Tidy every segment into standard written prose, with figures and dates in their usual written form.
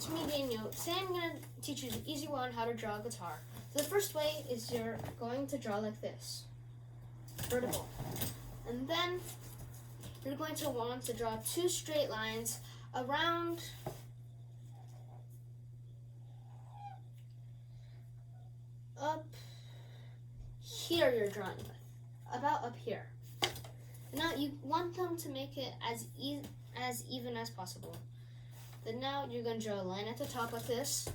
it's me, Daniel. Today I'm going to teach you the easy way on how to draw a guitar. So the first way is you're going to draw like this, vertical. And then you're going to want to draw two straight lines around up here. You're drawing about up here. Now you want them to make it as even as possible. Then now you're going to draw a line at the top like this,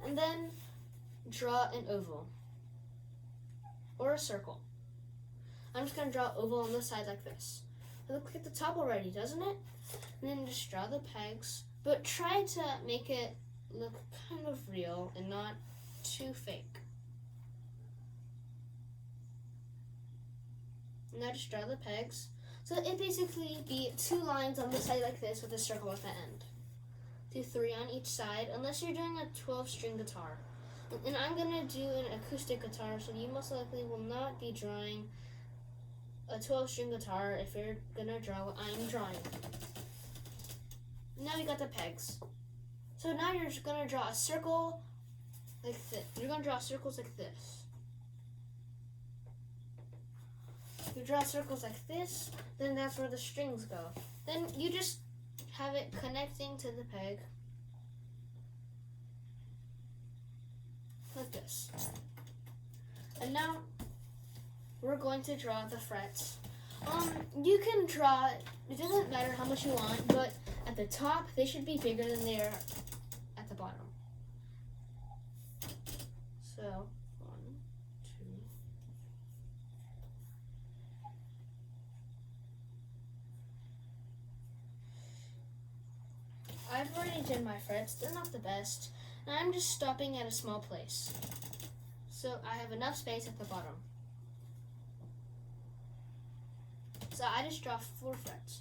and then draw an oval or a circle. I'm just going to draw an oval on the side like this. It looks like the top already, doesn't it? And then just draw the pegs, but try to make it look kind of real and not too fake. Now just draw the pegs. So it basically be two lines on the side like this with a circle at the end. Do 3 on each side, unless you're doing a 12-string guitar. And I'm gonna do an acoustic guitar, so you most likely will not be drawing a 12-string guitar if you're gonna draw what I'm drawing. Now you got the pegs. So now you're just gonna draw a circle like this. You're gonna draw circles like this. You draw circles like this, then that's where the strings go. Then you just have it connecting to the peg like this. And now we're going to draw the frets. You can draw, it doesn't matter how much you want, but at the top they should be bigger than they are at the bottom. So 1, 2. I've already done my frets. They're not the best. And I'm just stopping at a small place. So I have enough space at the bottom. So I just draw 4 frets.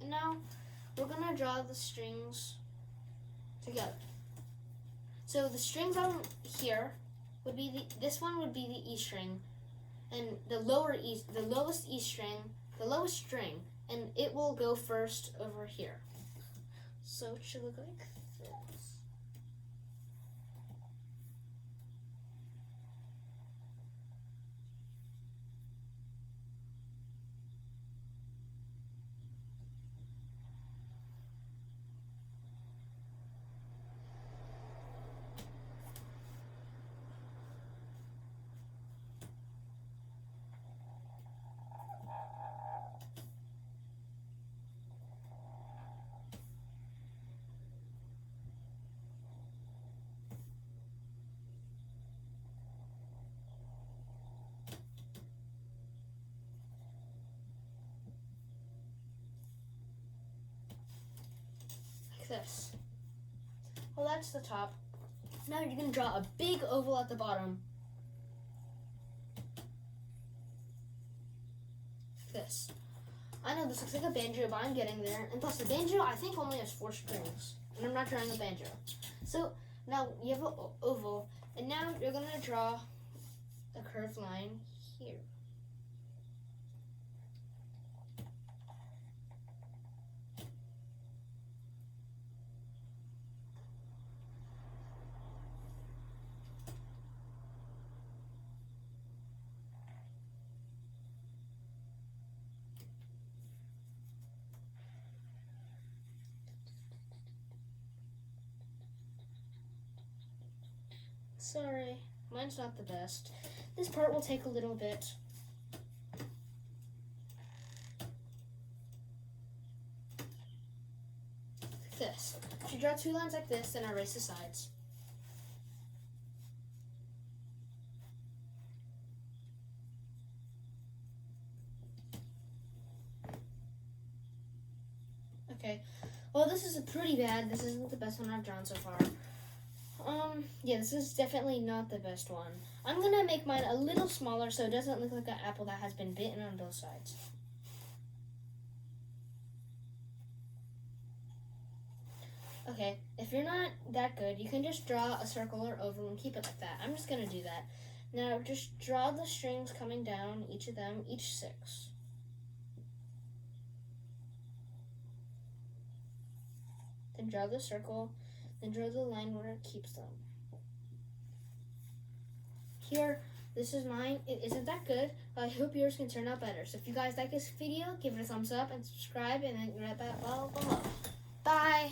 And now we're gonna draw the strings together. So the strings on here would be this one would be the E string, and the lowest E string, the lowest string, and it will go first over here. So it should look like this. This. Well, that's the top. Now you're going to draw a big oval at the bottom. This. I know this looks like a banjo, but I'm getting there. And plus the banjo, I think, only has 4 strings. And I'm not drawing a banjo. So now you have an oval. And now you're going to draw a curved line here. Sorry, mine's not the best. This part will take a little bit. Like this. If you draw 2 lines like this, then erase the sides. Okay, well, this is pretty bad. This isn't the best one I've drawn so far. Yeah, this is definitely not the best one. I'm gonna make mine a little smaller so it doesn't look like an apple that has been bitten on both sides. Okay, if you're not that good, you can just draw a circle or oval and keep it like that. I'm just gonna do that. Now just draw the strings coming down, each of them, each 6. then draw the circle, then draw the line where it keeps them. Here, this is mine. It isn't that good, but I hope yours can turn out better. So if you guys like this video, give it a thumbs up and subscribe, and then red that bell below. Bye!